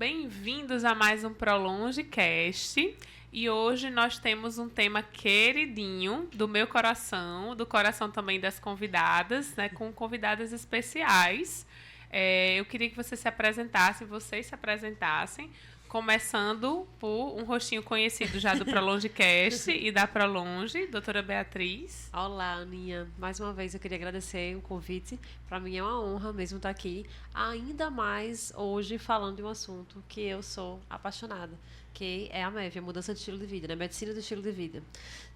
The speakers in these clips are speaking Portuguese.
bem-vindos a mais um ProLongeCast. E hoje nós temos um tema queridinho do meu coração, do coração também das convidadas, né, com convidadas especiais. Eu queria que vocês se apresentassem, começando por um rostinho conhecido já do ProLongeCast e da ProLonge, doutora Beatriz. Olá, Aninha. Mais uma vez eu queria agradecer o convite. Para mim é uma honra mesmo estar aqui, ainda mais hoje falando de um assunto que eu sou apaixonada, que é a MEV, a mudança de estilo de vida, né? Medicina do estilo de vida.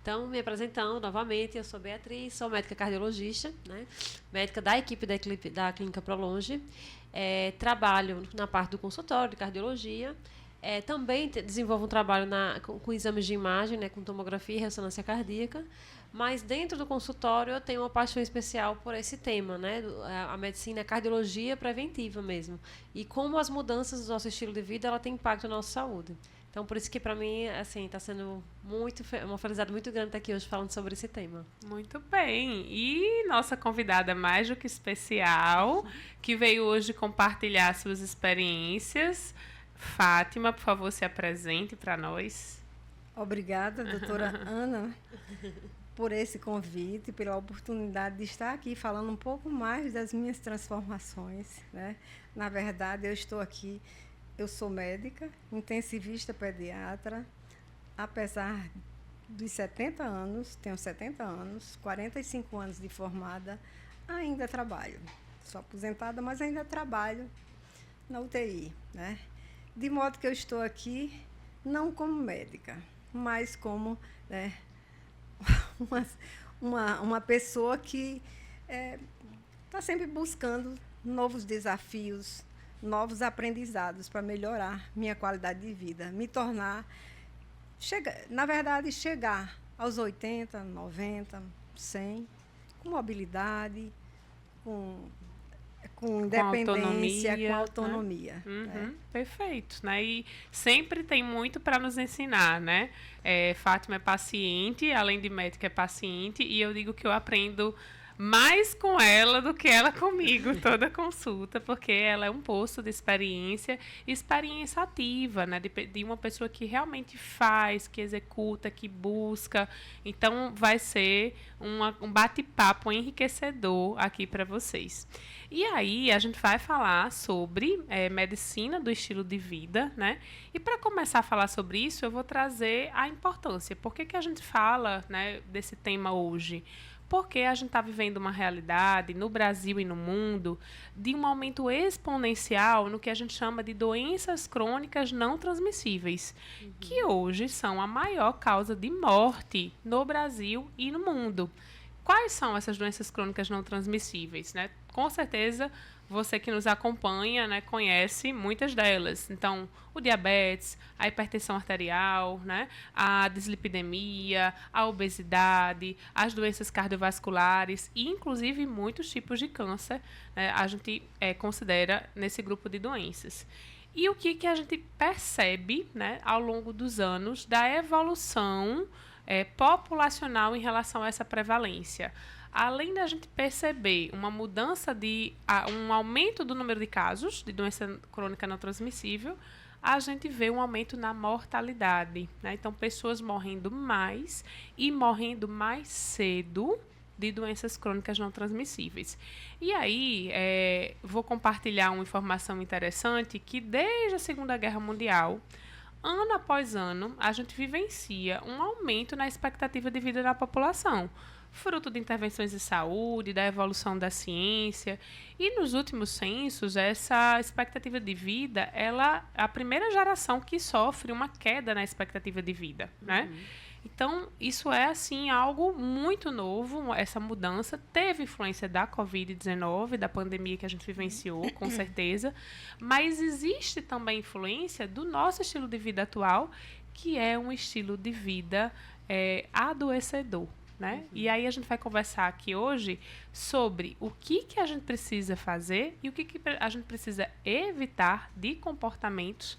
Então, me apresentando novamente, eu sou Beatriz, sou médica cardiologista, né? Médica da equipe da Clínica ProLonge. Trabalho na parte do consultório de cardiologia. Também desenvolvo um trabalho com exames de imagem, né, com tomografia e ressonância cardíaca, mas dentro do consultório eu tenho uma paixão especial por esse tema, né, a medicina, a cardiologia preventiva mesmo, e como as mudanças do nosso estilo de vida ela tem impacto na nossa saúde. Então, por isso que para mim, assim, está sendo uma felicidade muito grande estar aqui hoje falando sobre esse tema. Muito bem. E nossa convidada mais do que especial, que veio hoje compartilhar suas experiências. Fátima, por favor, se apresente para nós. Obrigada, doutora Ana, por esse convite, pela oportunidade de estar aqui falando um pouco mais das minhas transformações, né? Na verdade, eu sou médica, intensivista pediatra, apesar dos 70 anos, tenho 70 anos, 45 anos de formada, ainda trabalho. Sou aposentada, mas ainda trabalho na UTI, né? De modo que eu estou aqui, não como médica, mas como, né, uma pessoa que está sempre buscando novos desafios, novos aprendizados para melhorar minha qualidade de vida, me tornar, chegar aos 80, 90, 100, com mobilidade, com independência, com autonomia. Né? Perfeito, né? E sempre tem muito para nos ensinar, né? Fátima é paciente, além de médica é paciente, e eu digo que eu aprendo mais com ela do que ela comigo, toda consulta, porque ela é um poço de experiência ativa, né? De uma pessoa que realmente faz, que executa, que busca. Então, vai ser um bate-papo enriquecedor aqui para vocês. E aí, a gente vai falar sobre medicina do estilo de vida, né? E para começar a falar sobre isso, eu vou trazer a importância. Por que a gente fala, né, desse tema hoje? Porque a gente está vivendo uma realidade, no Brasil e no mundo, de um aumento exponencial no que a gente chama de doenças crônicas não transmissíveis, que hoje são a maior causa de morte no Brasil e no mundo. Quais são essas doenças crônicas não transmissíveis, né? Com certeza, você que nos acompanha, né, conhece muitas delas. Então, o diabetes, a hipertensão arterial, né, a dislipidemia, a obesidade, as doenças cardiovasculares e, inclusive, muitos tipos de câncer, né, a gente considera nesse grupo de doenças. E o que a gente percebe, né, ao longo dos anos da evolução populacional em relação a essa prevalência? Além da gente perceber uma mudança um aumento do número de casos de doença crônica não transmissível, a gente vê um aumento na mortalidade, né? Então, pessoas morrendo mais e morrendo mais cedo de doenças crônicas não transmissíveis. E aí, vou compartilhar uma informação interessante que desde a Segunda Guerra Mundial, ano após ano, a gente vivencia um aumento na expectativa de vida da população, fruto de intervenções de saúde, da evolução da ciência. E nos últimos censos, essa expectativa de vida, a primeira geração que sofre uma queda na expectativa de vida, né? Então, isso é, assim, algo muito novo, essa mudança. Teve influência da Covid-19, da pandemia que a gente vivenciou, com certeza, mas existe também influência do nosso estilo de vida atual, que é um estilo de vida adoecedor. Né? E aí a gente vai conversar aqui hoje sobre o que a gente precisa fazer e o que a gente precisa evitar de comportamentos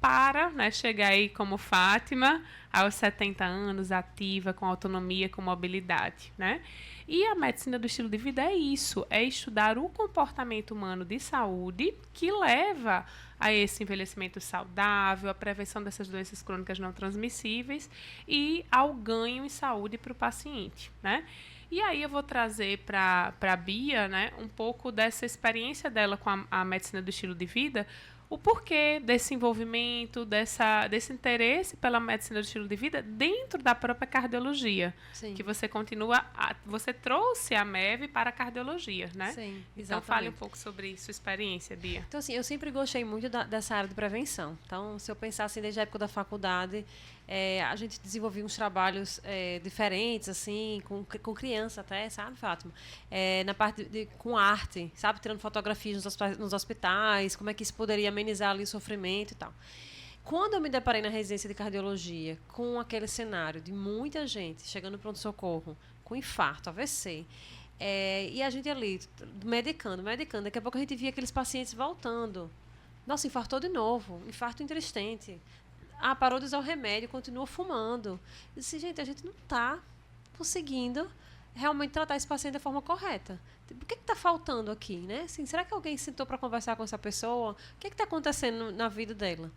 para, né, chegar aí como Fátima, aos 70 anos, ativa, com autonomia, com mobilidade, né? E a medicina do estilo de vida é isso, é estudar o comportamento humano de saúde que leva a esse envelhecimento saudável, a prevenção dessas doenças crônicas não transmissíveis e ao ganho em saúde para o paciente, né? E aí eu vou trazer para a Bia, né, um pouco dessa experiência dela com a medicina do estilo de vida, o porquê desse envolvimento, desse interesse pela medicina do estilo de vida dentro da própria cardiologia. Sim. Que você você trouxe a MEV para a cardiologia, né? Sim, então exatamente. fale um pouco sobre sua experiência, Bia. Então, assim, eu sempre gostei muito dessa área de prevenção. Então, se eu pensar assim, desde a época da faculdade, a gente desenvolvia uns trabalhos diferentes, assim, com criança até, sabe, Fátima? Na parte com arte, sabe? Tirando fotografias nos hospitais, como é que isso poderia amenizar ali o sofrimento e tal. Quando eu me deparei na residência de cardiologia com aquele cenário de muita gente chegando no pronto-socorro com infarto, AVC, e a gente ali medicando, daqui a pouco a gente via aqueles pacientes voltando. Nossa, infartou de novo, infarto interstente. Parou de usar o remédio, continua fumando. Eu disse, gente, a gente não está conseguindo realmente tratar esse paciente da forma correta. O que está faltando aqui, né? Assim, será que alguém sentou para conversar com essa pessoa? O que está acontecendo na vida dela?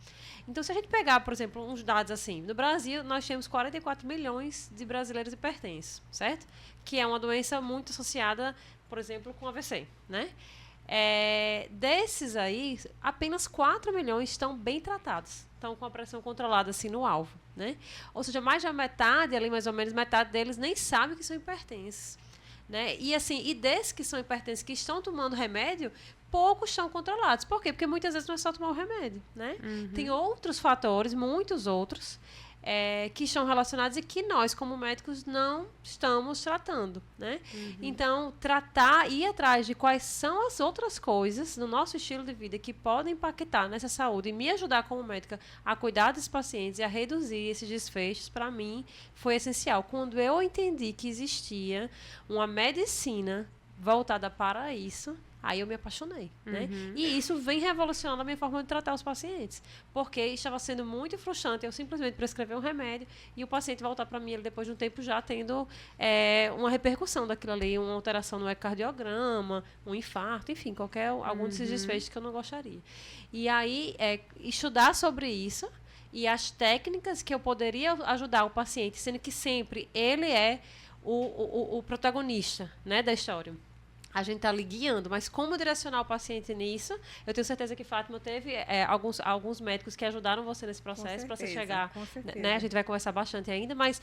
Então, se a gente pegar, por exemplo, uns dados assim, no Brasil, nós temos 44 milhões de brasileiros hipertensos, certo? Que é uma doença muito associada, por exemplo, com AVC, né? Desses aí, apenas 4 milhões estão bem tratados, estão com a pressão controlada assim no alvo, né? Ou seja, mais da metade, ali mais ou menos metade deles nem sabe que são hipertensos, né? E assim, e desses que são hipertensos que estão tomando remédio, poucos estão controlados. Por quê? Porque muitas vezes não é só tomar o remédio, né? Uhum. Tem outros fatores, muitos outros, que estão relacionados e que nós, como médicos, não estamos tratando, né? Uhum. Então, ir atrás de quais são as outras coisas no nosso estilo de vida que podem impactar nessa saúde e me ajudar como médica a cuidar dos pacientes e a reduzir esses desfechos, para mim, foi essencial. Quando eu entendi que existia uma medicina voltada para isso, aí eu me apaixonei, né? E isso vem revolucionando a minha forma de tratar os pacientes, porque estava sendo muito frustrante eu simplesmente prescrever um remédio e o paciente voltar para mim ele depois de um tempo já tendo uma repercussão daquilo ali, uma alteração no ecocardiograma, um infarto, enfim, algum desses desfechos que eu não gostaria. E aí, estudar sobre isso e as técnicas que eu poderia ajudar o paciente, sendo que sempre ele é o protagonista, né, da história. A gente está ali guiando, mas como direcionar o paciente nisso? Eu tenho certeza que Fátima teve alguns médicos que ajudaram você nesse processo para você chegar. Né? A gente vai conversar bastante ainda, mas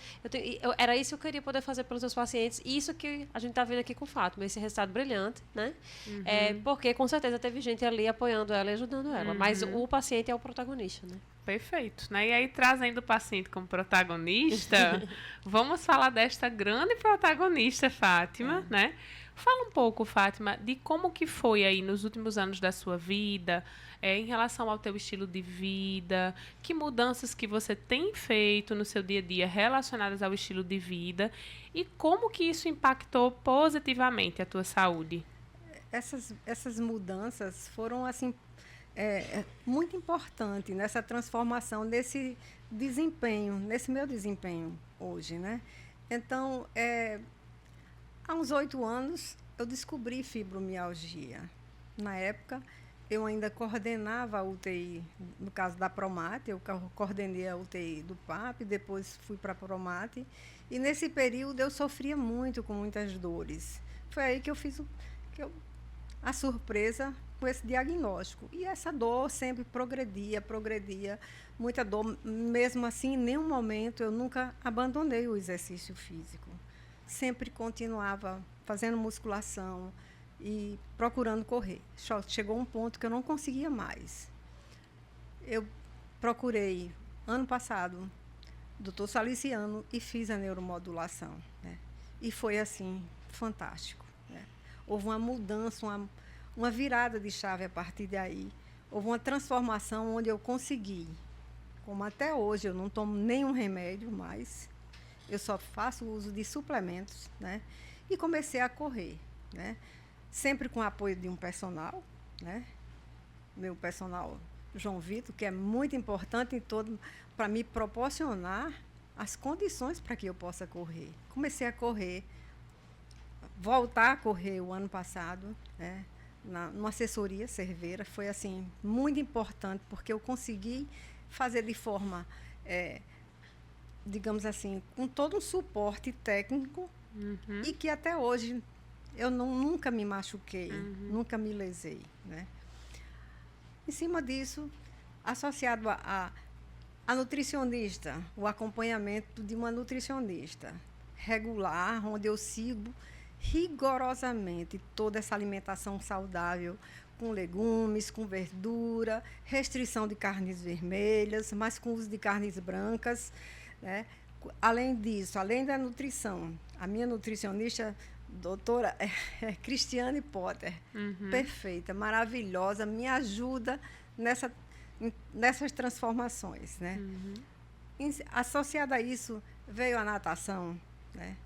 era isso que eu queria poder fazer pelos meus pacientes. Isso que a gente está vendo aqui com Fátima, esse resultado brilhante, né? Porque com certeza teve gente ali apoiando ela e ajudando ela, mas o paciente é o protagonista, né? Perfeito, né? E aí, trazendo o paciente como protagonista, vamos falar desta grande protagonista, Fátima, né? Fala um pouco, Fátima, de como que foi aí nos últimos anos da sua vida, em relação ao teu estilo de vida, que mudanças que você tem feito no seu dia a dia relacionadas ao estilo de vida e como que isso impactou positivamente a tua saúde. Essas mudanças foram, assim, muito importantes nessa transformação desse desempenho, nesse meu desempenho hoje, né? Então, há uns 8 anos, eu descobri fibromialgia. Na época, eu ainda coordenava a UTI, no caso da Promate, eu coordenei a UTI do PAP, depois fui para a Promate. E nesse período, eu sofria muito, com muitas dores. Foi aí que eu fiz a surpresa com esse diagnóstico. E essa dor sempre progredia, muita dor. Mesmo assim, em nenhum momento, eu nunca abandonei o exercício físico. Sempre continuava fazendo musculação e procurando correr. Chegou um ponto que eu não conseguia mais. Eu procurei, ano passado, doutor Saliciano e fiz a neuromodulação, né? E foi, assim, fantástico, né? Houve uma mudança, uma virada de chave a partir daí. Houve uma transformação onde eu consegui, como até hoje eu não tomo nenhum remédio mais, eu só faço uso de suplementos, né? E comecei a correr, né? Sempre com o apoio de um personal, né? Meu personal João Vitor, que é muito importante em todo para me proporcionar as condições para que eu possa correr. Comecei a correr, voltar a correr o ano passado, né, numa assessoria cerveira, foi assim muito importante porque eu consegui fazer de forma, digamos assim, com todo um suporte técnico e que até hoje eu nunca me machuquei, nunca me lesei, né? Em cima disso, associado a nutricionista, o acompanhamento de uma nutricionista regular, onde eu sigo rigorosamente toda essa alimentação saudável, com legumes, com verdura, restrição de carnes vermelhas, mas com uso de carnes brancas, né? Além disso, além da nutrição, a minha nutricionista, doutora, é Cristiane Potter, perfeita, maravilhosa, me ajuda nessas transformações, né? Associada a isso, veio a natação, né?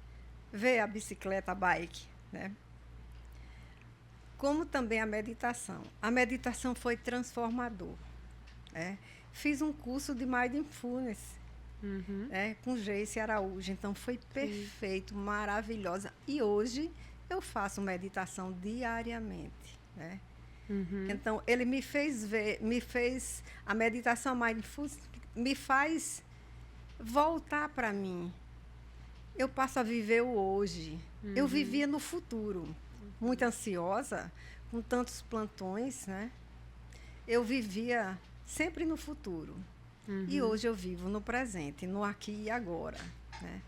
Veio a bicicleta, a bike, né? Como também a meditação. A meditação foi transformador, né? Fiz um curso de Mindfulness, né, com Geice Araújo, então foi perfeito, maravilhosa. E hoje eu faço meditação diariamente, né? Então ele me fez a meditação Mindfulness me faz voltar para mim. Eu passo a viver o hoje. Eu vivia no futuro, muito ansiosa, com tantos plantões, né? Eu vivia sempre no futuro. E hoje eu vivo no presente, no aqui e agora, né?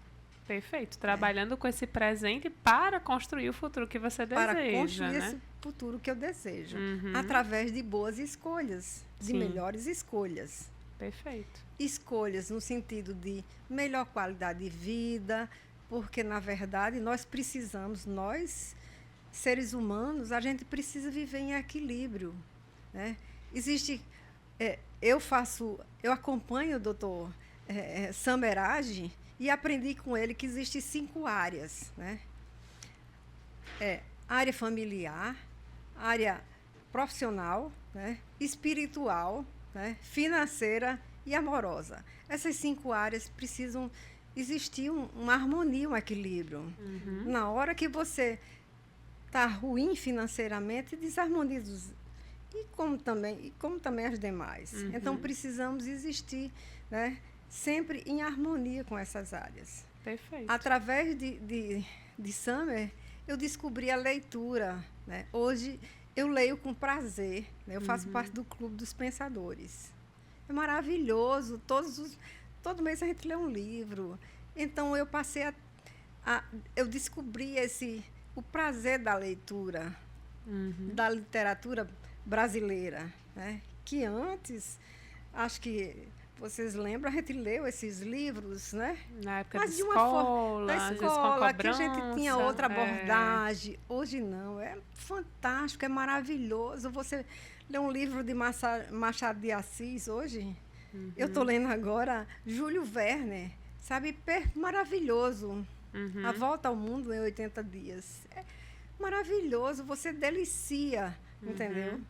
Perfeito. Trabalhando com esse presente para construir o futuro que você deseja, para construir, né? esse futuro que eu desejo, através de boas escolhas, de melhores escolhas. Perfeito. Escolhas no sentido de melhor qualidade de vida, porque, na verdade, nós, seres humanos, a gente precisa viver em equilíbrio, né? Existe... eu acompanho o doutor Samerage e aprendi com ele que existem 5 áreas, né? Área familiar, área profissional, né? Espiritual, né? Financeira e amorosa. Essas 5 áreas precisam existir uma harmonia, um equilíbrio. Na hora que você está ruim financeiramente, desarmoniza como também as demais. Então, precisamos existir, né, sempre em harmonia com essas áreas. Perfeito. Através de Summer, eu descobri a leitura, né? Hoje, eu leio com prazer, né? Eu faço parte do Clube dos Pensadores. É maravilhoso. Todo mês a gente lê um livro. Então, eu passei eu descobri o prazer da leitura, da literatura brasileira, né? Que antes, acho que vocês lembram, a gente leu esses livros, né? Na época mas de de uma escola, da às vezes com escola, que a cobrança, gente tinha outra abordagem. Hoje não, é fantástico, é maravilhoso. Você lê um livro de Machado de Assis hoje, eu estou lendo agora Júlio Verne, sabe? Maravilhoso. A Volta ao Mundo em 80 dias. É maravilhoso, você delicia, entendeu?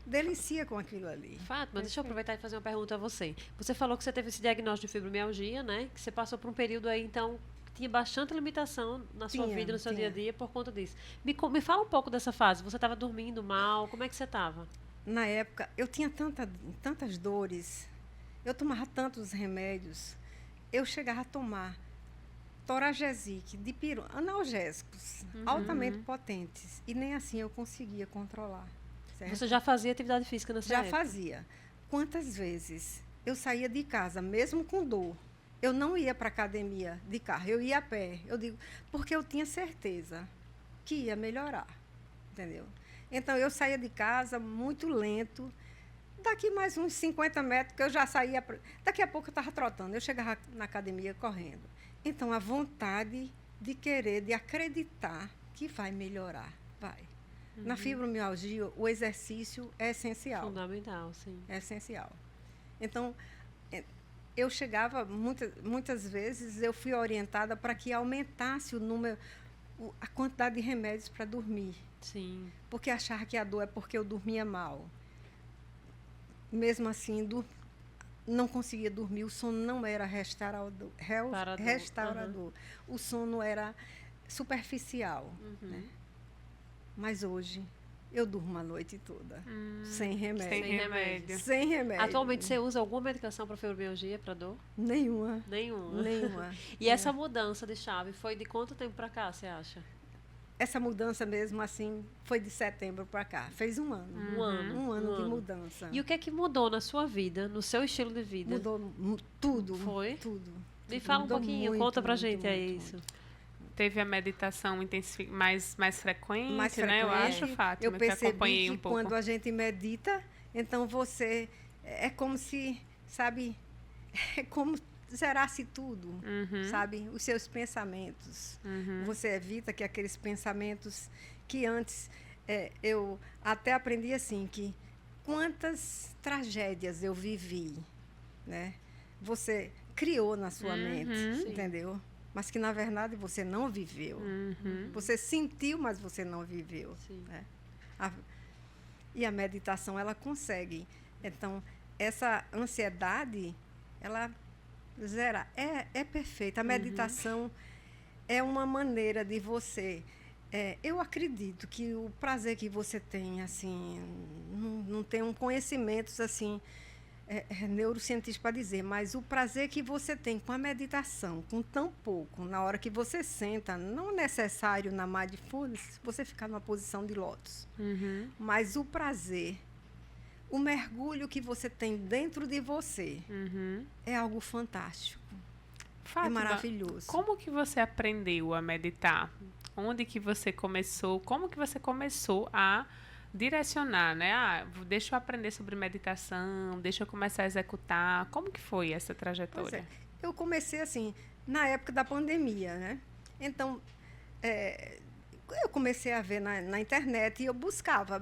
Delicia com aquilo ali. Fátima, deixa eu aproveitar e fazer uma pergunta a você. Você falou que você teve esse diagnóstico de fibromialgia, né? Que você passou por um período aí, então, que tinha bastante limitação na sua vida, no seu dia a dia, por conta disso. Me fala um pouco dessa fase. Você estava dormindo mal? Como é que você estava? Na época, eu tinha tantas dores, eu tomava tantos remédios, eu chegava a tomar Toragesic, analgésicos, altamente potentes, e nem assim eu conseguia controlar. Certo? Você já fazia atividade física nessa época? Já fazia. Quantas vezes eu saía de casa, mesmo com dor, eu não ia para a academia de carro, eu ia a pé. Eu digo, porque eu tinha certeza que ia melhorar, entendeu? Então, eu saía de casa muito lento. Daqui mais uns 50 metros, que eu já saía... Daqui a pouco eu estava trotando. Eu chegava na academia correndo. Então, a vontade de querer, de acreditar que vai melhorar, vai. Na fibromialgia, o exercício é essencial. Fundamental, sim. É essencial. Então, eu chegava, muitas vezes, eu fui orientada para que aumentasse o número, a quantidade de remédios para dormir. Sim. Porque achava que a dor é porque eu dormia mal. mesmo assim, não conseguia dormir, o sono não era restaurador. O sono era superficial. Né? Mas hoje, eu durmo a noite toda, sem remédio. Sem remédio. Atualmente, você usa alguma medicação para fibromialgia, para dor? Nenhuma. E essa mudança de chave foi de quanto tempo para cá, você acha? Essa mudança mesmo, assim, foi de setembro para cá. Fez um ano. Um ano de mudança. E o que é que mudou na sua vida, no seu estilo de vida? Mudou tudo. Foi? Tudo. Me fala um pouquinho, conta pra gente aí isso. Teve a meditação mais frequente, Mais né? Eu acho, Fátima, eu percebi que acompanhei que um pouco. quando a gente medita, então você... É como se, sabe... É como zerasse tudo, sabe? Os seus pensamentos. Você evita que aqueles pensamentos que antes... eu até aprendi assim, que quantas tragédias eu vivi, né? Você criou na sua mente, entendeu? Mas que, na verdade, você não viveu. Você sentiu, mas você não viveu. Né? E a meditação, ela consegue. Então, essa ansiedade, ela zera. É perfeita. A meditação é uma maneira de você... eu acredito que o prazer que você tem, assim, não tem um conhecimento, assim... neurocientista para dizer, mas o prazer que você tem com a meditação, com tão pouco, na hora que você senta, não é necessário na mindfulness você ficar numa posição de lótus, mas o prazer, o mergulho que você tem dentro de você é algo fantástico. Fátima, é maravilhoso. Como que você aprendeu a meditar? Onde que você começou? Como que você começou a direcionar, né? Deixa eu aprender sobre meditação, deixa eu começar a executar. Como que foi essa trajetória? Eu comecei assim, na época da pandemia, né? Então, eu comecei a ver na internet e eu buscava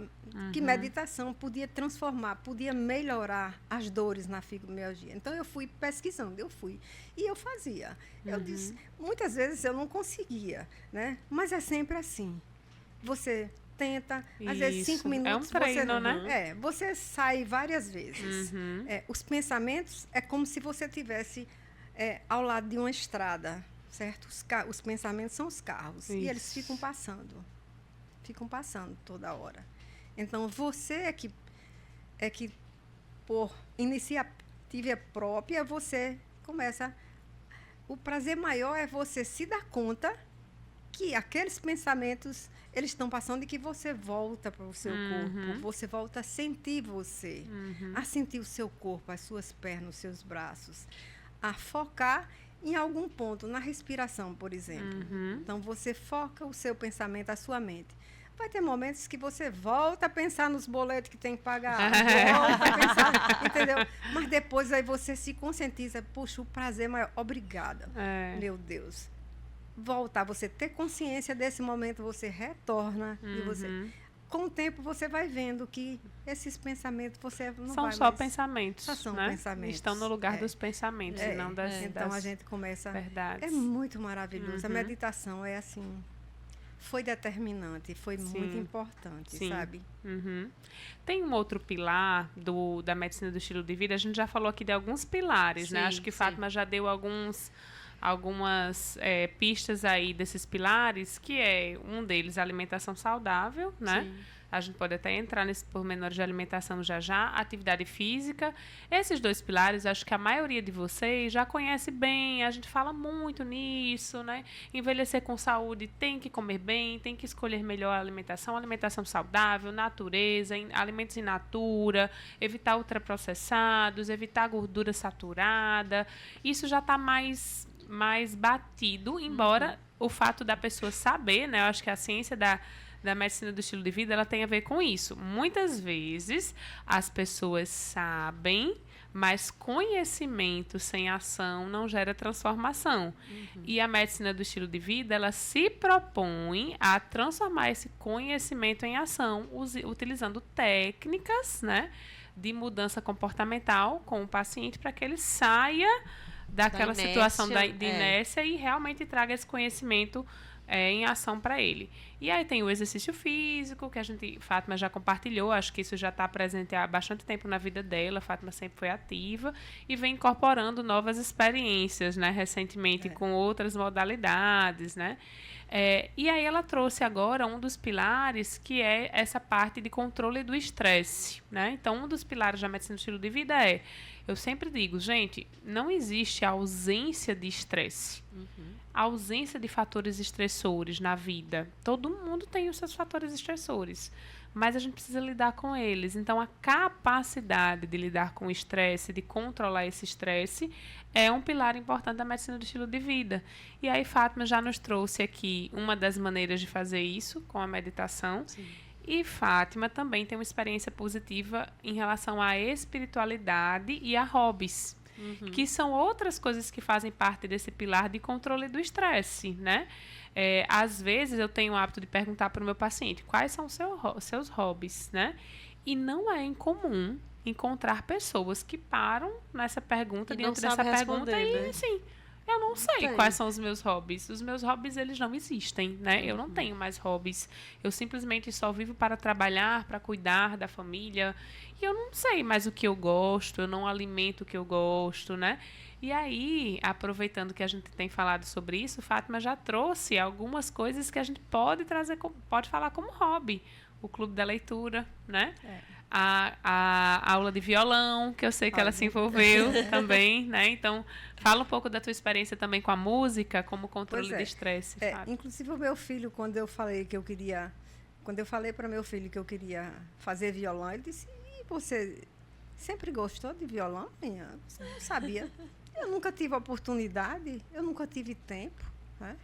que meditação podia transformar, podia melhorar as dores na fibromialgia. Então, eu fui pesquisando, e eu fazia. Eu disse, muitas vezes eu não conseguia, né? Mas é sempre assim. Você... tenta, às vezes 5 minutos. É um treino, você, né? Você sai várias vezes. Os pensamentos é como se você estivesse ao lado de uma estrada, certo? Os pensamentos são os carros. Isso. E eles ficam passando toda hora. Então, você é que por iniciativa própria, você começa... O prazer maior é você se dar conta que aqueles pensamentos... eles estão passando e que você volta para o seu corpo, você volta a sentir você, a sentir o seu corpo, as suas pernas, os seus braços, a focar em algum ponto, na respiração, por exemplo. Então, você foca o seu pensamento, a sua mente. Vai ter momentos que você volta a pensar nos boletos que tem que pagar, volta a pensar, entendeu? Mas depois aí você se conscientiza, puxa, o prazer maior, obrigada, meu Deus. Voltar, você ter consciência desse momento, você retorna e você... Com o tempo, você vai vendo que esses pensamentos, você não são vai só mais... pensamentos, só são né? pensamentos. Estão no lugar dos pensamentos, e não das Então, a gente começa... verdades. É muito maravilhoso. A meditação é assim... Foi determinante, foi muito importante, sabe? Tem um outro pilar da medicina do estilo de vida. A gente já falou aqui de alguns pilares, né? Acho que Fátima já deu algumas pistas aí desses pilares, que é um deles a alimentação saudável, né? A gente pode até entrar nesse pormenor de alimentação já, atividade física. Esses dois pilares, acho que a maioria de vocês já conhece bem, a gente fala muito nisso, né? Envelhecer com saúde, tem que comer bem, tem que escolher melhor a alimentação saudável, natureza, alimentos in natura, evitar ultraprocessados, evitar gordura saturada. Isso já está mais batido, embora o fato da pessoa saber, né? Eu acho que a ciência da medicina do estilo de vida, ela tem a ver com isso. Muitas vezes, as pessoas sabem, mas conhecimento sem ação não gera transformação. E a medicina do estilo de vida, ela se propõe a transformar esse conhecimento em ação, utilizando técnicas, né, de mudança comportamental com o paciente para que ele saia daquela situação de inércia e realmente traga esse conhecimento em ação para ele. E aí tem o exercício físico, que Fátima já compartilhou, acho que isso já está presente há bastante tempo na vida dela, Fátima sempre foi ativa e vem incorporando novas experiências, né, recentemente com outras modalidades, né. E aí ela trouxe agora um dos pilares, que é essa parte de controle do estresse, né. Então, um dos pilares da medicina do estilo de vida eu sempre digo, gente, não existe ausência de estresse. A ausência de fatores estressores na vida. Todo mundo tem os seus fatores estressores, mas a gente precisa lidar com eles. Então, a capacidade de lidar com o estresse, de controlar esse estresse, é um pilar importante da medicina do estilo de vida. E aí, Fátima já nos trouxe aqui uma das maneiras de fazer isso, com a meditação. Sim. E Fátima também tem uma experiência positiva em relação à espiritualidade e a hobbies. Que são outras coisas que fazem parte desse pilar de controle do estresse, né? Às vezes eu tenho o hábito de perguntar para o meu paciente quais são os seus hobbies, né? E não é incomum encontrar pessoas que param nessa pergunta, diante dessa pergunta, e assim, eu não sei quais são os meus hobbies. Os meus hobbies, eles não existem, né? Eu não tenho mais hobbies. Eu simplesmente só vivo para trabalhar, para cuidar da família. E eu não sei mais o que eu gosto, eu não alimento o que eu gosto, né? E aí, aproveitando que a gente tem falado sobre isso, Fátima já trouxe algumas coisas que a gente pode falar como hobby. O clube da leitura, né? A aula de violão, que eu sei que ela se envolveu também, né? Então, fala um pouco da tua experiência também com a música, como controle de estresse. Inclusive, o meu filho, quando eu falei para meu filho que eu queria fazer violão, ele disse: "E você sempre gostou de violão, minha? Você não sabia?" Eu nunca tive oportunidade, eu nunca tive tempo, né?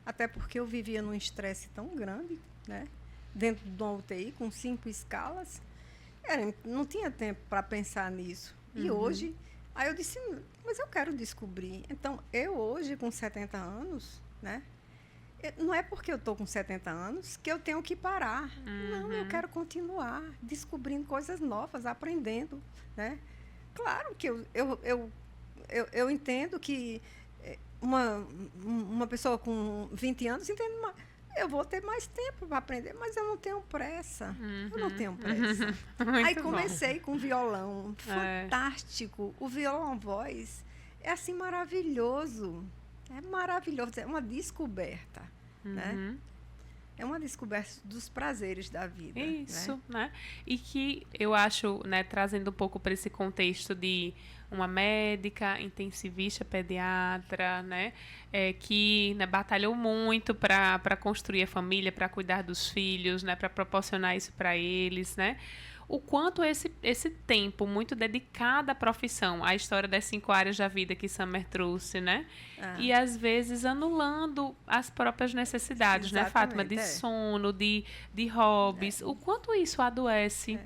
Até porque eu vivia num estresse tão grande, né? Dentro de uma UTI, com 5 escalas. Não tinha tempo para pensar nisso. E hoje, aí eu disse, mas eu quero descobrir. Então, eu hoje, com 70 anos, né? Não é porque eu estou com 70 anos que eu tenho que parar. Não, eu quero continuar descobrindo coisas novas, aprendendo, né? Claro que eu entendo que uma pessoa com 20 anos entende mais. Eu vou ter mais tempo para aprender, mas eu não tenho pressa. Eu não tenho pressa. Aí comecei com violão. Fantástico. O violão voz é assim maravilhoso. É maravilhoso. É uma descoberta. Né? É uma descoberta dos prazeres da vida. Isso, né? E que eu acho, né, trazendo um pouco para esse contexto de uma médica, intensivista, pediatra, né, que, né, batalhou muito para construir a família, para cuidar dos filhos, né, para proporcionar isso para eles, né? O quanto esse tempo muito dedicado à profissão, à história das 5 áreas da vida que Summer trouxe, né? E às vezes anulando as próprias necessidades, né, Fátima? De sono, de hobbies. O quanto isso adoece.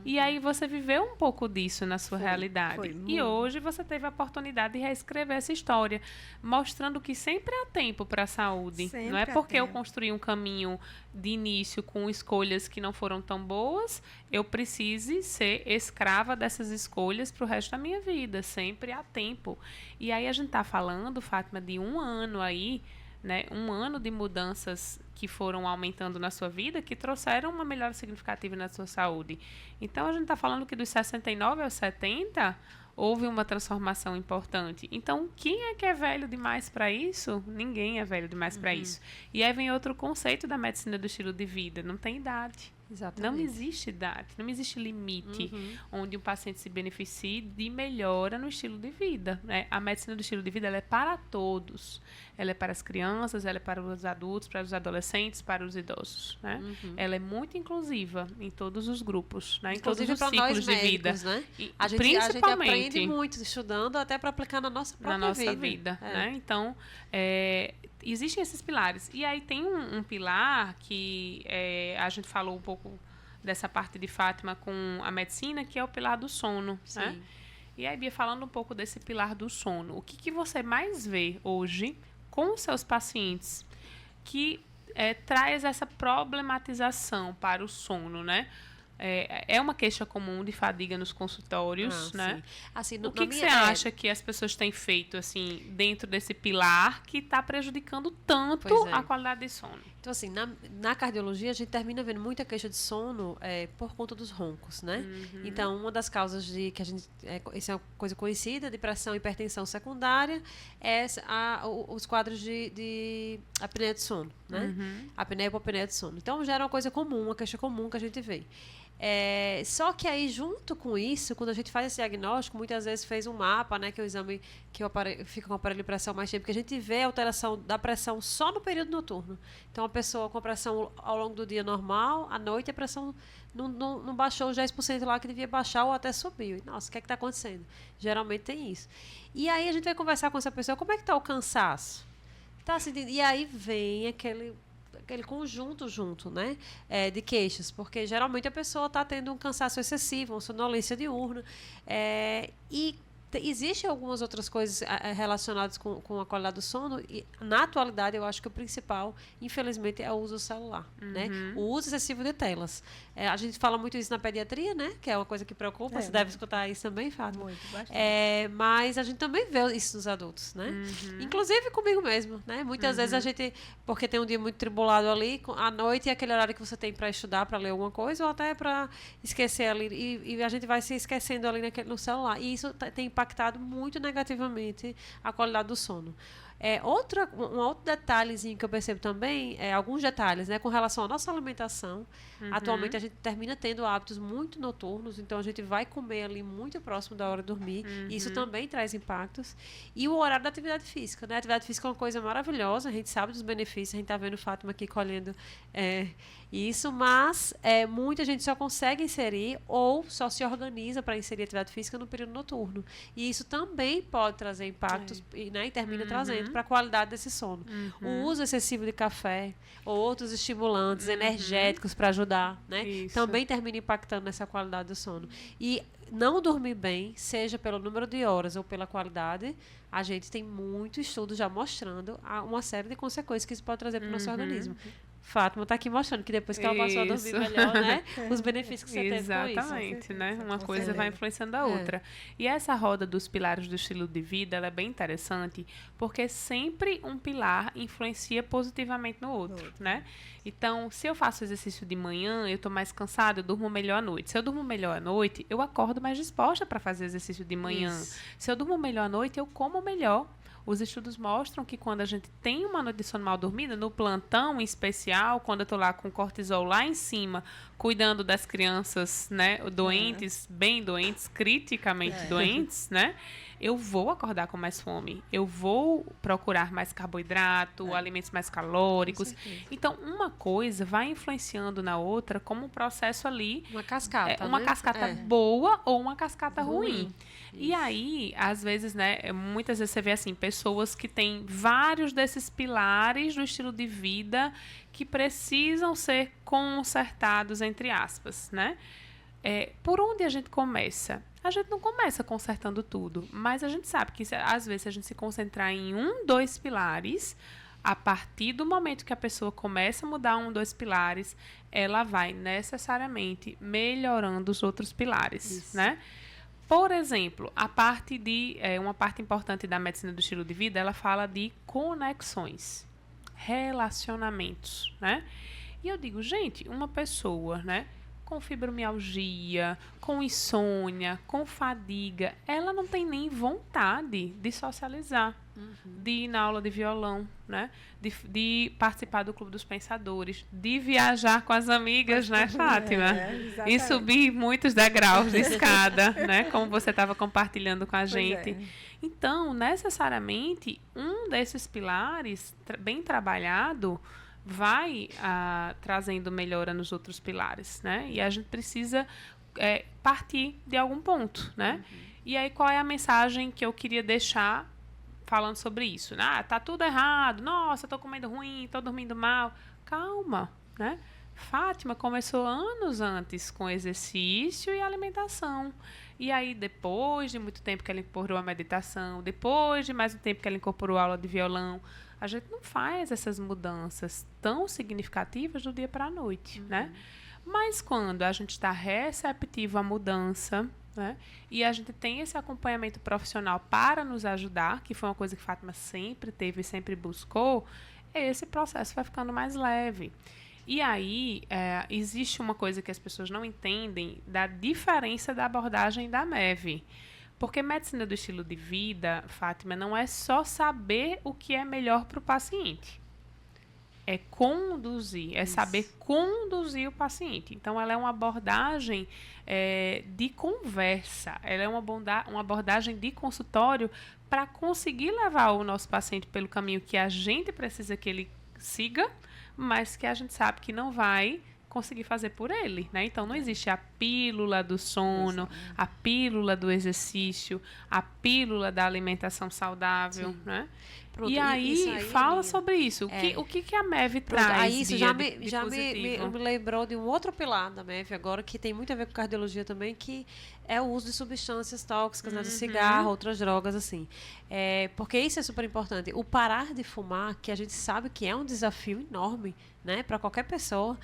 E aí você viveu um pouco disso na sua realidade. E hoje você teve a oportunidade de reescrever essa história, mostrando que sempre há tempo para a saúde. Sempre não é porque eu construí um caminho de início com escolhas que não foram tão boas, eu precise ser escrava dessas escolhas para o resto da minha vida. Sempre há tempo. E aí a gente está falando, Fátima, de 1 ano aí, né, 1 ano de mudanças que foram aumentando na sua vida, que trouxeram uma melhora significativa na sua saúde. Então, a gente está falando que dos 69 aos 70, houve uma transformação importante. Então, quem é que é velho demais para isso? Ninguém é velho demais para isso. E aí vem outro conceito da medicina do estilo de vida. Não tem idade. Exatamente. Não existe idade, não existe limite onde um paciente se beneficie de melhora no estilo de vida, né? A medicina do estilo de vida, ela é para todos. Ela é para as crianças, ela é para os adultos, para os adolescentes, para os idosos, né? Ela é muito inclusiva em todos os grupos, né? Em todos os ciclos de vida. Né? E, a gente aprende muito estudando até para aplicar na nossa própria vida. Né? Então, existem esses pilares. E aí tem um pilar que a gente falou um pouco dessa parte de Fátima com a medicina, que é o pilar do sono. Né? E aí, Bia, falando um pouco desse pilar do sono, o que você mais vê hoje com os seus pacientes que traz essa problematização para o sono, né? É uma queixa comum de fadiga nos consultórios, né? Sim. Assim, O que você acha que as pessoas têm feito, assim, dentro desse pilar que está prejudicando tanto a qualidade de sono? Então, assim, na cardiologia, a gente termina vendo muita queixa de sono por conta dos roncos, né? Então, uma das causas de que a gente... isso é uma coisa conhecida, de pressão e hipertensão secundária, é os quadros de apneia de sono, né? Apneia e hipopneia de sono. Então, já era uma coisa comum, uma queixa comum que a gente vê. Só que aí, junto com isso, quando a gente faz esse diagnóstico, muitas vezes fez um mapa, né, que é o exame que fica com o aparelho de pressão mais tempo, porque a gente vê a alteração da pressão só no período noturno. Então, a pessoa com a pressão ao longo do dia normal, à noite a pressão não baixou os 10% lá que devia baixar ou até subiu. E, nossa, o que é que está acontecendo? Geralmente tem isso. E aí a gente vai conversar com essa pessoa, como é que está o cansaço? E aí vem aquele conjunto junto, né, de queixas, porque geralmente a pessoa está tendo um cansaço excessivo, uma sonolência diurna, e existem algumas outras coisas relacionadas com a qualidade do sono, e na atualidade eu acho que o principal, infelizmente, é o uso do celular, né? O uso excessivo de telas. A gente fala muito isso na pediatria, né? Que é uma coisa que preocupa, você deve escutar isso também, Fátima. Muito, bastante. Mas a gente também vê isso nos adultos, né? Inclusive comigo mesmo, né? Muitas vezes a gente, porque tem um dia muito tribulado ali, à noite é aquele horário que você tem para estudar, para ler alguma coisa, ou até para esquecer ali, e a gente vai se esquecendo ali no celular. E isso tem impactado muito negativamente a qualidade do sono. Um outro detalhezinho que eu percebo também, alguns detalhes, né, com relação à nossa alimentação. Atualmente a gente termina tendo hábitos muito noturnos, então a gente vai comer ali muito próximo da hora de dormir, e isso também traz impactos. E o horário da atividade física, né? A atividade física é uma coisa maravilhosa, a gente sabe dos benefícios, a gente está vendo Fátima aqui colhendo isso, mas muita gente só consegue inserir ou só se organiza para inserir atividade física no período noturno. E isso também pode trazer impactos, e termina trazendo para a qualidade desse sono. O uso excessivo de café ou outros estimulantes energéticos para ajudar, né? Também termina impactando nessa qualidade do sono. E não dormir bem, seja pelo número de horas ou pela qualidade, a gente tem muito estudo já mostrando uma série de consequências que isso pode trazer para o nosso organismo. Fátima está aqui mostrando que depois que ela passou a dormir melhor, né? Os benefícios que você teve com isso. Exatamente, né? Uma coisa vai influenciando a outra. E essa roda dos pilares do estilo de vida, ela é bem interessante, porque sempre um pilar influencia positivamente no outro, né? Então, se eu faço exercício de manhã, eu estou mais cansada, eu durmo melhor à noite. Se eu durmo melhor à noite, eu acordo mais disposta para fazer exercício de manhã. Se eu durmo melhor à noite, eu como melhor. Os estudos mostram que quando a gente tem uma noite de sono mal dormida, no plantão em especial, quando eu estou lá com cortisol lá em cima, cuidando das crianças, né, doentes, bem doentes, criticamente doentes, né, eu vou acordar com mais fome. Eu vou procurar mais carboidrato, alimentos mais calóricos. Então, uma coisa vai influenciando na outra como um processo ali. Uma cascata, uma cascata boa ou uma cascata ruim. E aí, às vezes, né, muitas vezes você vê assim, pessoas que têm vários desses pilares do estilo de vida que precisam ser consertados, entre aspas, né? Por onde a gente começa? A gente não começa consertando tudo, mas a gente sabe que, às vezes, se a gente se concentrar em 2 pilares, a partir do momento que a pessoa começa a mudar 2 pilares, ela vai necessariamente melhorando os outros pilares, né? Por exemplo, uma parte importante da medicina do estilo de vida, ela fala de conexões, relacionamentos, né? E eu digo, gente, uma pessoa, né, com fibromialgia, com insônia, com fadiga, ela não tem nem vontade de socializar, de ir na aula de violão, né? De participar do Clube dos Pensadores, de viajar com as amigas, né, Fátima? E subir muitos degraus de escada, né? Como você estava compartilhando com a gente. Então, necessariamente, um desses pilares, bem trabalhado, vai trazendo melhora nos outros pilares, né? E a gente precisa partir de algum ponto, né? E aí, qual é a mensagem que eu queria deixar falando sobre isso? Tá tudo errado, nossa, tô comendo ruim, tô dormindo mal. Calma, né? Fátima começou anos antes com exercício e alimentação. E aí, depois de muito tempo que ela incorporou a meditação, depois de mais um tempo que ela incorporou a aula de violão, a gente não faz essas mudanças tão significativas do dia para a noite, né? Mas quando a gente está receptivo à mudança, né, e a gente tem esse acompanhamento profissional para nos ajudar, que foi uma coisa que Fátima sempre teve e sempre buscou, esse processo vai ficando mais leve. E aí, existe uma coisa que as pessoas não entendem da diferença da abordagem da MEV. Porque medicina do estilo de vida, Fátima, não é só saber o que é melhor para o paciente. É conduzir, é saber conduzir o paciente. Então, ela é uma abordagem de conversa, ela é uma abordagem de consultório para conseguir levar o nosso paciente pelo caminho que a gente precisa que ele siga, mas que a gente sabe que não vai conseguir fazer por ele, né? Então, não existe a pílula do sono, a pílula do exercício, a pílula da alimentação saudável, né? Pronto, e aí, fala sobre isso. O que a MEV traz? Aí isso já me lembrou de um outro pilar da MEV agora, que tem muito a ver com cardiologia também, que é o uso de substâncias tóxicas, né, do cigarro, outras drogas, assim. Porque isso é super importante. O parar de fumar, que a gente sabe que é um desafio enorme, né, para qualquer pessoa,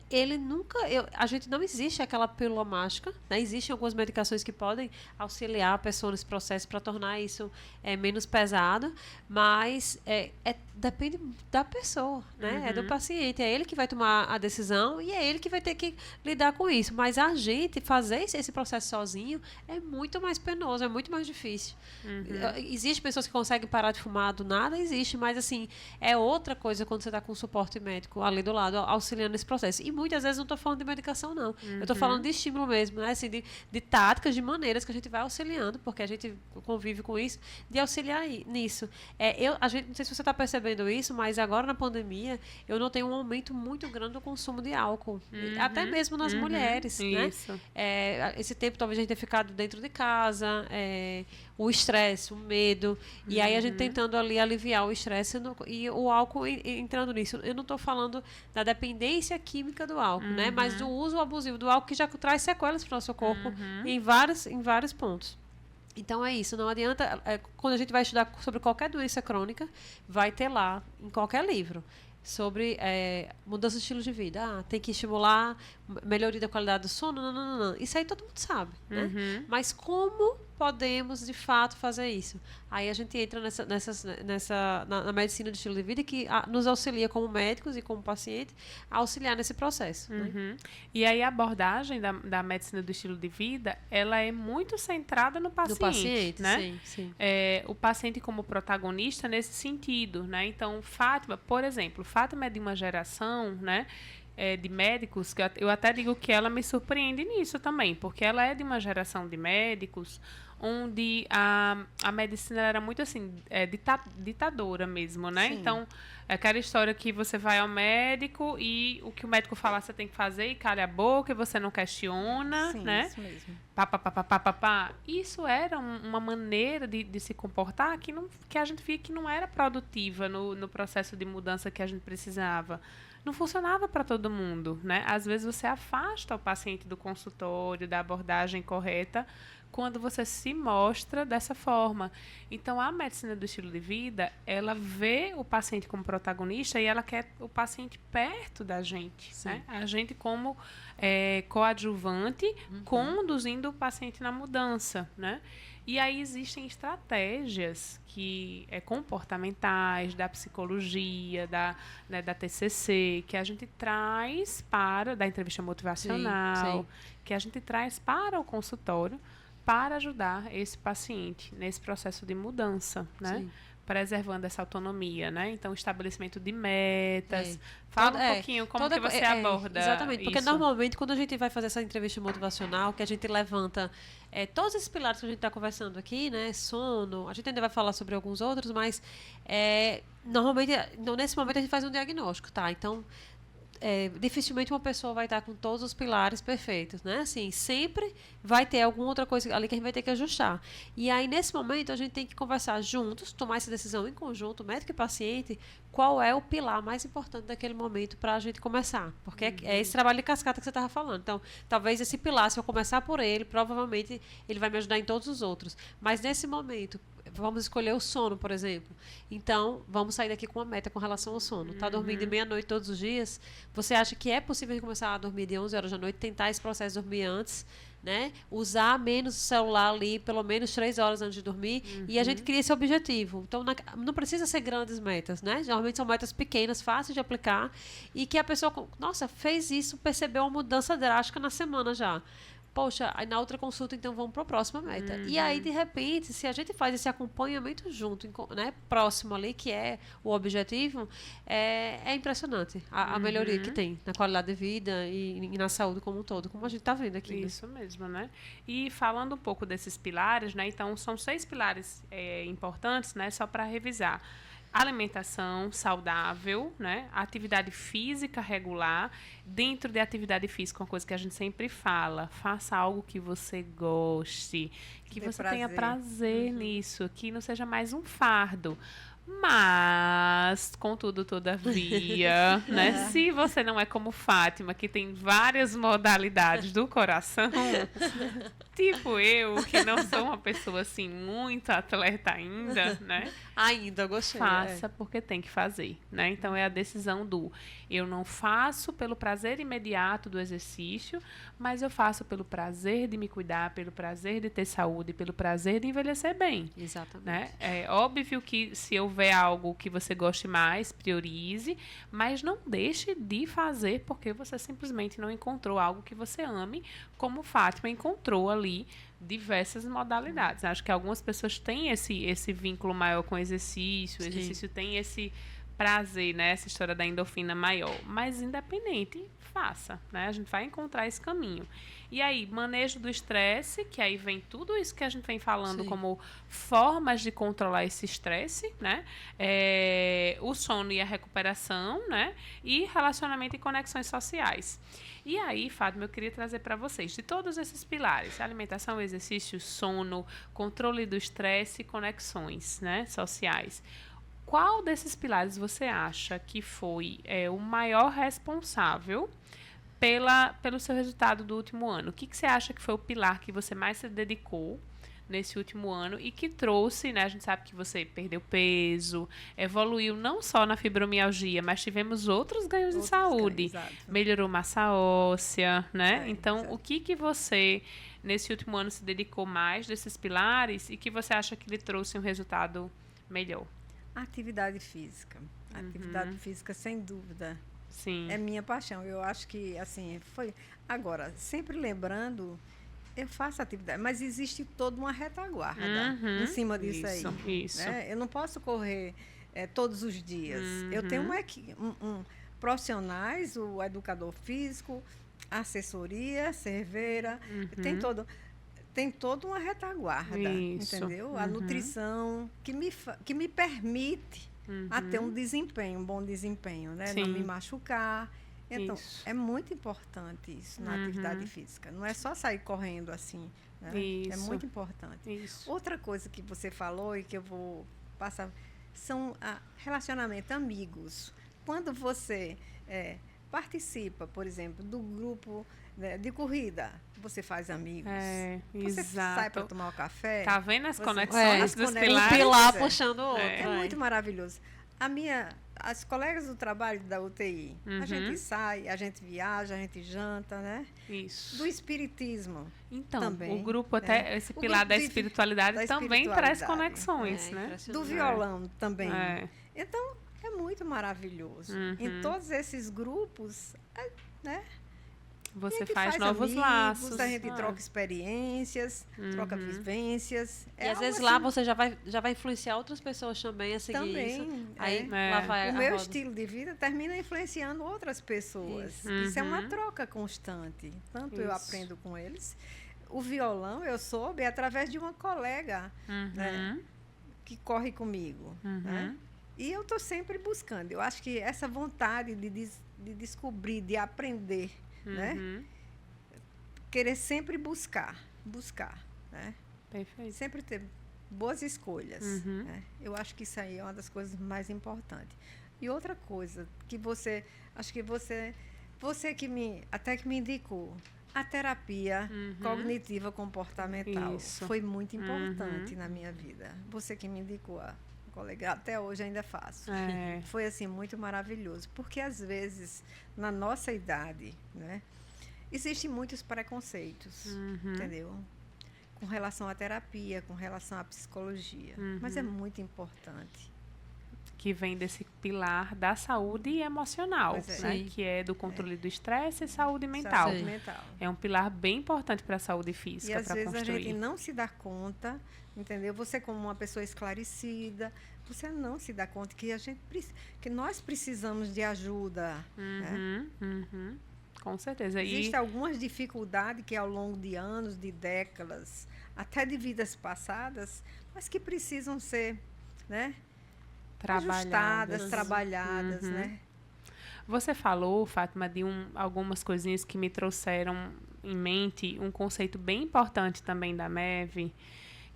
ele nunca... a gente não existe aquela pílula mágica, né? Existem algumas medicações que podem auxiliar a pessoa nesse processo para tornar isso menos pesado, mas depende da pessoa, né? É do paciente, é ele que vai tomar a decisão e é ele que vai ter que lidar com isso. Mas a gente fazer esse processo sozinho é muito mais penoso, é muito mais difícil. Existem pessoas que conseguem parar de fumar do nada, existe, mas assim, é outra coisa quando você está com suporte médico ali do lado, auxiliando nesse processo. E muitas vezes não estou falando de medicação, não. Eu estou falando de estímulo mesmo, né? Assim, de táticas, de maneiras que a gente vai auxiliando, porque a gente convive com isso, de auxiliar nisso. Não sei se você está percebendo isso, mas agora na pandemia eu notei um aumento muito grande do consumo de álcool. Até mesmo nas mulheres, né? Esse tempo talvez a gente tenha ficado dentro de casa, o estresse, o medo, e aí a gente tentando ali aliviar o estresse e o álcool entrando nisso. Eu não estou falando da dependência química do álcool, né? Mas do uso abusivo do álcool, que já traz sequelas para o nosso corpo em vários pontos. Então é isso, não adianta, quando a gente vai estudar sobre qualquer doença crônica, vai ter lá, em qualquer livro, sobre mudança de estilo de vida. Tem que estimular melhoria da qualidade do sono, não. Isso aí todo mundo sabe, né? Mas como podemos, de fato, fazer isso? Aí a gente entra na medicina de estilo de vida, que nos auxilia como médicos e como paciente a auxiliar nesse processo. Né? E aí a abordagem da medicina do estilo de vida, ela é muito centrada no paciente, né? Sim. O paciente como protagonista nesse sentido, né? Então, Fátima, por exemplo, Fátima é de uma geração, né? De médicos, que eu até digo que ela me surpreende nisso também, porque ela é de uma geração de médicos onde a medicina era muito assim, ditadora mesmo, né? Sim. Então, é aquela história que você vai ao médico e o que o médico falar você tem que fazer e calha a boca e você não questiona, sim, né? Isso mesmo. Isso era uma maneira de se comportar que a gente via que não era produtiva no processo de mudança que a gente precisava. Não funcionava para todo mundo, né? Às vezes você afasta o paciente do consultório, da abordagem correta, quando você se mostra dessa forma. Então, a medicina do estilo de vida, ela vê o paciente como protagonista e ela quer o paciente perto da gente, né? A gente como coadjuvante, conduzindo o paciente na mudança, né? E aí existem estratégias comportamentais, da psicologia, da TCC, que a gente traz da entrevista motivacional, que a gente traz para o consultório para ajudar esse paciente nesse processo de mudança, né? Sim. Preservando essa autonomia, né? Então, estabelecimento de metas. Fala um pouquinho como que você aborda exatamente, porque isso. Normalmente, quando a gente vai fazer essa entrevista motivacional, que a gente levanta todos esses pilares que a gente está conversando aqui, né? Sono, a gente ainda vai falar sobre alguns outros, mas normalmente, nesse momento, a gente faz um diagnóstico, tá? Então, dificilmente uma pessoa vai estar com todos os pilares perfeitos, né? Assim, sempre vai ter alguma outra coisa ali que a gente vai ter que ajustar. E aí, nesse momento, a gente tem que conversar juntos, tomar essa decisão em conjunto, médico e paciente, qual é o pilar mais importante daquele momento para a gente começar. Porque é esse trabalho de cascata que você estava falando. Então, talvez esse pilar, se eu começar por ele, provavelmente ele vai me ajudar em todos os outros. Mas, nesse momento, vamos escolher o sono, por exemplo. Então, vamos sair daqui com uma meta com relação ao sono. Tá dormindo de meia-noite todos os dias? Você acha que é possível começar a dormir de 11 horas da noite, tentar esse processo de dormir antes, né? Usar menos o celular ali, pelo menos 3 horas antes de dormir, e a gente cria esse objetivo. Então, não precisa ser grandes metas, né? Geralmente são metas pequenas, fáceis de aplicar, e que a pessoa, nossa, fez isso, percebeu uma mudança drástica na semana já. Poxa, aí na outra consulta, então, vamos para a próxima meta. E aí, de repente, se a gente faz esse acompanhamento junto, né, próximo ali, que é o objetivo, é impressionante a melhoria que tem na qualidade de vida e na saúde como um todo, como a gente está vendo aqui. Isso mesmo, né? E falando um pouco desses pilares, né? Então, são 6 pilares importantes, né? Só para revisar. Alimentação saudável, né? Atividade física regular. Dentro de atividade física, uma coisa que a gente sempre fala, faça algo que você goste, que você tenha prazer nisso, que não seja mais um fardo. Mas, contudo, todavia, né? Se você não é como Fátima, que tem várias modalidades do coração, tipo eu, que não sou uma pessoa assim muito atleta ainda, né? Ainda, gostei. Faça porque tem que fazer, né? Então é a decisão do eu não faço pelo prazer imediato do exercício, mas eu faço pelo prazer de me cuidar, pelo prazer de ter saúde, pelo prazer de envelhecer bem. Exatamente. Né? É óbvio que se houver algo que você goste mais, priorize, mas não deixe de fazer porque você simplesmente não encontrou algo que você ame, como Fátima encontrou ali diversas modalidades. Acho que algumas pessoas têm esse vínculo maior com o exercício, o exercício tem esse prazer, né? Essa história da endorfina maior. Mas independente, faça, né? A gente vai encontrar esse caminho. E aí, manejo do estresse, que aí vem tudo isso que a gente vem falando como formas de controlar esse estresse, né? O sono e a recuperação, né? E relacionamento e conexões sociais. E aí, Fátima, eu queria trazer para vocês, de todos esses pilares, alimentação, exercício, sono, controle do estresse e conexões, né? Sociais. Qual desses pilares você acha que foi o maior responsável pelo seu resultado do último ano? O que você acha que foi o pilar que você mais se dedicou nesse último ano e que trouxe, né? A gente sabe que você perdeu peso, evoluiu não só na fibromialgia, mas tivemos outros ganhos de saúde. Melhorou massa óssea, né? Então, o que você, nesse último ano, se dedicou mais desses pilares e que você acha que lhe trouxe um resultado melhor? Atividade física. Atividade física, sem dúvida. Sim. É minha paixão. Eu acho que, assim, foi... Agora, sempre lembrando, eu faço atividade, mas existe toda uma retaguarda em cima disso aí. Isso. Né? Eu não posso correr todos os dias. Eu tenho profissionais, o educador físico, assessoria, cerveira, tem toda uma retaguarda, entendeu? A nutrição que me permite a ter um bom desempenho, né? Não me machucar. Então, é muito importante isso na atividade física. Não é só sair correndo assim, né? É muito importante. Outra coisa que você falou e que eu vou passar são relacionamento, amigos. Quando você participa, por exemplo, do grupo de corrida, você faz amigos. Você sai para tomar um café. Tá vendo as conexões dos pilares? Um pilar puxando o outro. É muito maravilhoso. As colegas do trabalho da UTI, a gente sai, a gente viaja, a gente janta, né? Isso. Do espiritismo. Então, também, o grupo esse pilar da espiritualidade também traz conexões, né? Do violão também. Então, é muito maravilhoso. Em todos esses grupos, né? Você faz novos laços. A gente troca experiências, troca vivências. E às vezes lá você já vai influenciar outras pessoas também a seguir isso. Aí lá vai o meu estilo de vida termina influenciando outras pessoas. Isso é uma troca constante. Tanto eu aprendo com eles. O violão eu soube através de uma colega, né, que corre comigo. Né? E eu estou sempre buscando. Eu acho que essa vontade de descobrir, de aprender, né? Querer sempre buscar, né? Perfeito. Sempre ter boas escolhas. Né? Eu acho que isso aí é uma das coisas mais importantes. E outra coisa que acho que você que me indicou, A terapia cognitiva comportamental Isso. foi muito importante na minha vida. Você que me indicou a colega, até hoje ainda faço. É. Foi assim muito maravilhoso, porque às vezes na nossa idade, né, existem muitos preconceitos, entendeu? Com relação à terapia, com relação à psicologia, mas é muito importante. Que vem desse pilar da saúde emocional, Pois né? Sim. Que é do controle do estresse e saúde mental. Saúde mental. É um pilar bem importante para a saúde E física, às para vezes construir. a gente não se dá conta, entendeu? Você como uma pessoa esclarecida, você não se dá conta que que nós precisamos de ajuda, né? Com certeza. Existem algumas dificuldades que ao longo de anos, de décadas, até de vidas passadas, mas que precisam ser, né, ajustadas, trabalhadas, né? Você falou, Fátima, de algumas coisinhas que me trouxeram em mente um conceito bem importante também da MEV,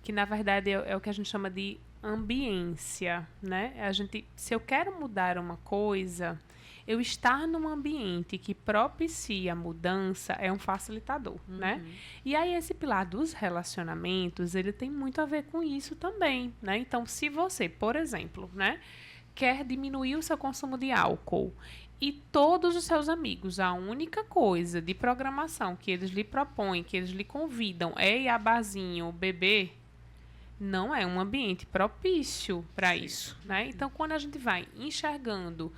que na verdade é o que a gente chama de ambiência, né? Se eu quero mudar uma coisa, eu estar num ambiente que propicia a mudança é um facilitador, né? E aí esse pilar dos relacionamentos, ele tem muito a ver com isso também, né? Então, se você, por exemplo, né, quer diminuir o seu consumo de álcool e todos os seus amigos, a única coisa de programação que eles lhe propõem, que eles lhe convidam é ir a barzinho beber, não é um ambiente propício para isso, né? Então, quando a gente vai enxergando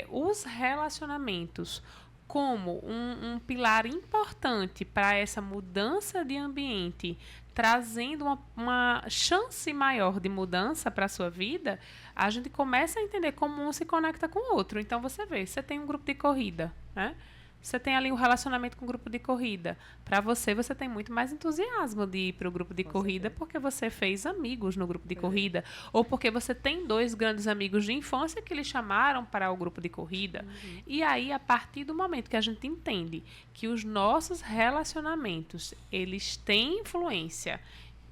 os relacionamentos como um pilar importante para essa mudança de ambiente, trazendo uma chance maior de mudança para a sua vida, a gente começa a entender como um se conecta com o outro. Então, você vê, você tem um grupo de corrida, né? Você tem ali um relacionamento com o grupo de corrida. Para você tem muito mais entusiasmo de ir para o grupo de corrida porque você fez amigos no grupo de corrida. Ou porque você tem 2 grandes amigos de infância que lhe chamaram para o grupo de corrida. E aí, a partir do momento que a gente entende que os nossos relacionamentos, eles têm influência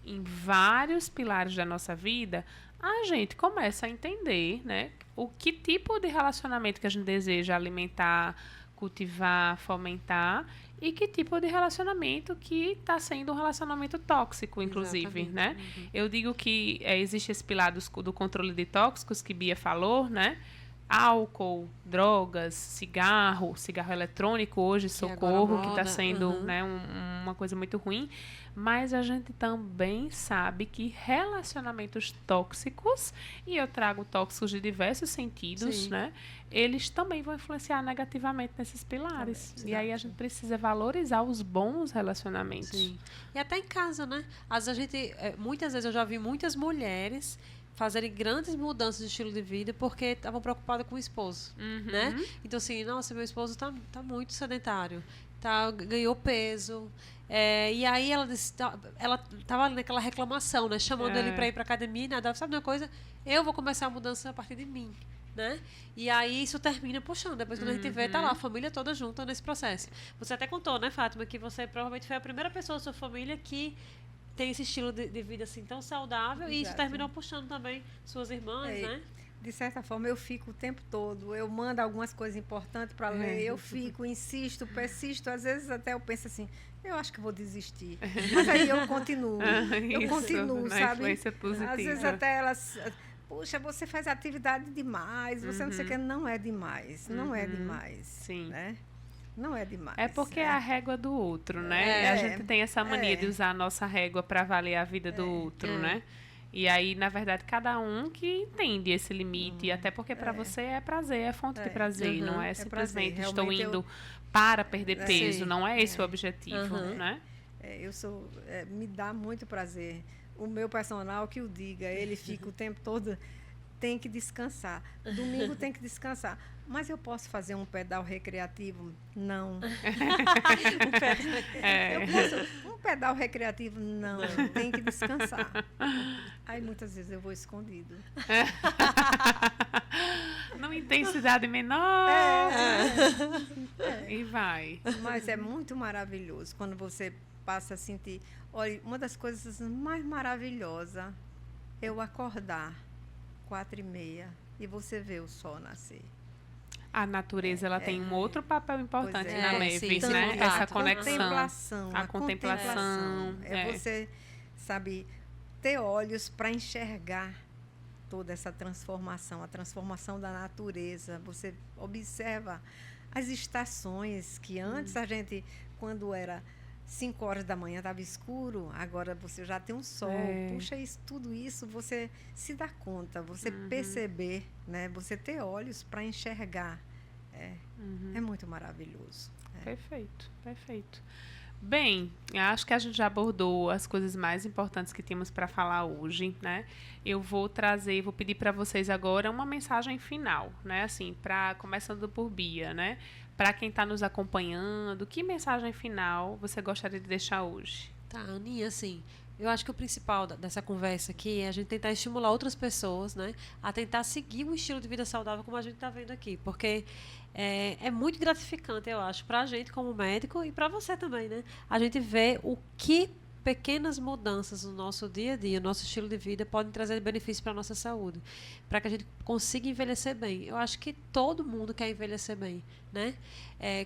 em vários pilares da nossa vida, a gente começa a entender, né, o que tipo de relacionamento que a gente deseja alimentar, cultivar, fomentar, e que tipo de relacionamento que está sendo um relacionamento tóxico, inclusive, Exatamente. né? Eu digo que existe esse pilar do controle de tóxicos que Bia falou, né? Álcool, drogas, cigarro eletrônico hoje, socorro, que está sendo né, uma coisa muito ruim. Mas a gente também sabe que relacionamentos tóxicos, e eu trago tóxicos de diversos sentidos, né? Eles também vão influenciar negativamente nesses pilares. E aí a gente precisa valorizar os bons relacionamentos. Sim. E até em casa, né? Muitas vezes eu já vi muitas mulheres fazerem grandes mudanças de estilo de vida porque estavam preocupadas com o esposo, né? Então, assim, nossa, meu esposo tá muito sedentário, ganhou peso. E aí ela estava ali naquela reclamação, né? Chamando ele para ir para academia e nada. Sabe uma coisa? Eu vou começar a mudança a partir de mim, né? E aí isso termina puxando. Depois quando a gente vê, tá lá a família toda junta nesse processo. Você até contou, né, Fátima, que você provavelmente foi a primeira pessoa da sua família que tem esse estilo de vida assim tão saudável. E isso terminou puxando também suas irmãs, né? De certa forma, eu fico o tempo todo. Eu mando algumas coisas importantes para ler. Eu fico, insisto, persisto. Às vezes até eu penso assim, eu acho que vou desistir. Mas aí eu continuo. Eu continuo, sabe? Às vezes até elas... Puxa, você faz atividade demais. Você não sei o que. Não é demais. Não é demais. Sim. Né? Não é demais. É porque é a régua do outro, né? A gente tem essa mania de usar a nossa régua para avaliar a vida do outro, né? E aí, na verdade, cada um que entende esse limite. Até porque para você é prazer, é fonte de prazer. Não é simplesmente estou indo para perder peso. Não é esse o objetivo, né? Me dá muito prazer. O meu personal que o diga, ele fica o tempo todo, tem que descansar. Domingo tem que descansar. Mas eu posso fazer um pedal recreativo? Não. Um pedal recreativo? Não. Tem que descansar. Aí muitas vezes eu vou escondido. Numa intensidade menor. E vai. Mas é muito maravilhoso quando você passa a sentir... Olha, uma das coisas mais maravilhosas é eu acordar 4h30 e você vê o sol nascer. A natureza ela tem um outro papel importante Pois é. na É, Mavis, sim, né? sim, Essa a conexão. A contemplação. É você, sabe, ter olhos para enxergar toda essa transformação, a transformação da natureza. Você observa as estações que antes a gente, quando era 5 horas da manhã, estava escuro, agora você já tem um sol. Puxa, tudo isso você se dá conta, você perceber, né? Você ter olhos para enxergar. É muito maravilhoso. Perfeito, perfeito. Bem, acho que a gente já abordou as coisas mais importantes que temos para falar hoje, né? Eu vou pedir para vocês agora uma mensagem final, né? Assim, começando por Bia, né? Para quem está nos acompanhando, que mensagem final você gostaria de deixar hoje? Tá, Aninha, assim, eu acho que o principal dessa conversa aqui é a gente tentar estimular outras pessoas, né, a tentar seguir um estilo de vida saudável como a gente está vendo aqui, porque é muito gratificante, eu acho, para a gente como médico e para você também, né, a gente vê o que pequenas mudanças no nosso dia a dia, no nosso estilo de vida, podem trazer benefícios para a nossa saúde, para que a gente consiga envelhecer bem. Eu acho que todo mundo quer envelhecer bem, né?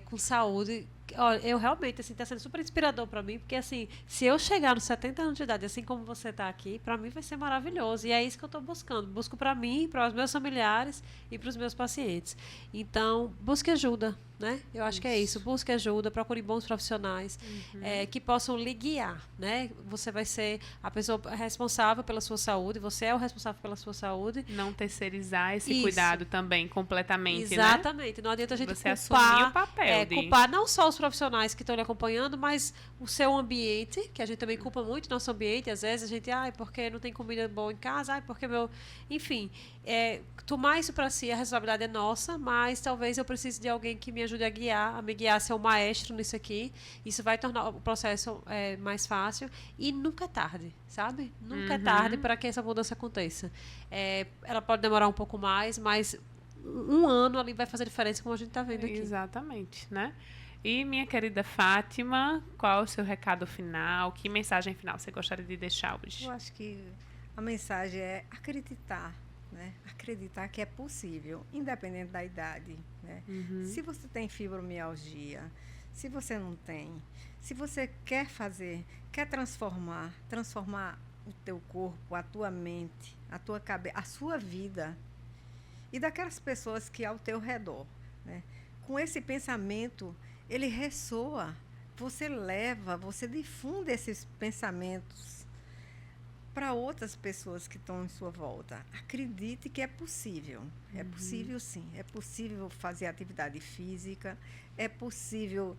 Com saúde. Olha, eu realmente, assim, está sendo super inspirador para mim, porque, assim, se eu chegar nos 70 anos de idade, assim como você está aqui, para mim vai ser maravilhoso. E é isso que eu estou buscando. Busco para mim, para os meus familiares e para os meus pacientes. Então, busque ajuda, né? Eu acho que é isso. Busque ajuda, procure bons profissionais que possam lhe guiar, né? Você vai ser a pessoa responsável pela sua saúde, você é o responsável pela sua saúde. Não terceirizar esse cuidado também completamente, Exatamente. né? Não adianta a gente você culpar, assumir o papel culpar não só os profissionais que estão lhe acompanhando, mas o seu ambiente, que a gente também culpa muito nosso ambiente. Às vezes a gente, porque não tem comida boa em casa, porque meu... Enfim, tomar isso para si, a responsabilidade é nossa, mas talvez eu precise de alguém que me ajude a me guiar, ser um maestro nisso aqui. Isso vai tornar o processo mais fácil e nunca é tarde, sabe? Nunca é tarde para que essa mudança aconteça. Ela pode demorar um pouco mais, mas um ano ali vai fazer diferença, como a gente está vendo aqui. Exatamente, né? E, minha querida Fátima, qual é o seu recado final? Que mensagem final você gostaria de deixar hoje? Eu acho que a mensagem é acreditar, né? Acreditar que é possível, independente da idade, né? Se você tem fibromialgia, se você não tem, se você quer transformar o teu corpo, a tua mente, a tua cabeça, a sua vida e daquelas pessoas que ao teu redor, né? Com esse pensamento, ele ressoa, você difunde esses pensamentos para outras pessoas que estão em sua volta. Acredite que é possível. É possível, sim. É possível fazer atividade física, é possível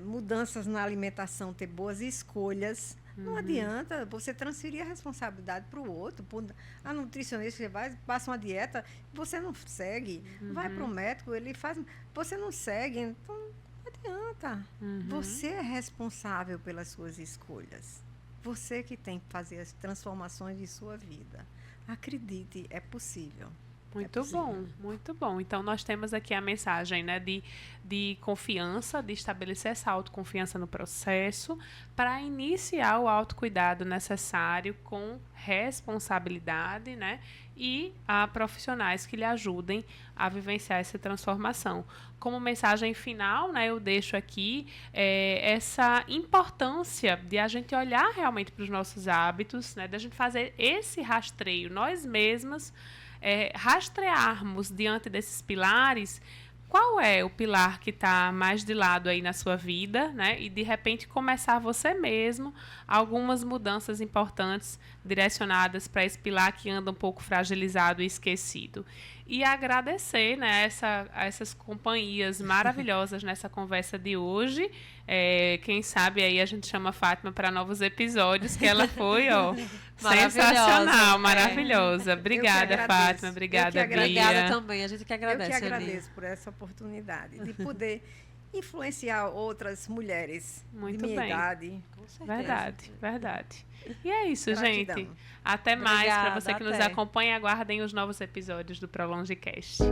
mudanças na alimentação, ter boas escolhas. Não adianta você transferir a responsabilidade para o outro. A nutricionista que passa uma dieta, você não segue. Vai para o médico, ele faz... Você não segue, então não adianta. Você é responsável pelas suas escolhas. Você que tem que fazer as transformações de sua vida. Acredite, é possível. Muito bom, muito bom. Então, nós temos aqui a mensagem, né, de confiança, de estabelecer essa autoconfiança no processo para iniciar o autocuidado necessário com responsabilidade, né, e a profissionais que lhe ajudem a vivenciar essa transformação. Como mensagem final, né, eu deixo aqui essa importância de a gente olhar realmente para os nossos hábitos, né, de a gente fazer esse rastreio nós mesmas, rastrearmos diante desses pilares qual é o pilar que está mais de lado aí na sua vida, né? E de repente começar você mesmo algumas mudanças importantes direcionadas para esse pilar que anda um pouco fragilizado e esquecido. E agradecer, né, a essas companhias maravilhosas nessa conversa de hoje. Quem sabe aí a gente chama a Fátima para novos episódios, que ela foi, sensacional, maravilhosa. Obrigada, Fátima. Obrigada, Bia. Obrigada também, a gente que agradece. Eu que agradeço por essa oportunidade de poder influenciar outras mulheres de minha idade. Com certeza. Verdade, verdade. E é isso, Gratidão. gente. Até mais. Para você que nos acompanha, aguardem os novos episódios do ProLongeCast.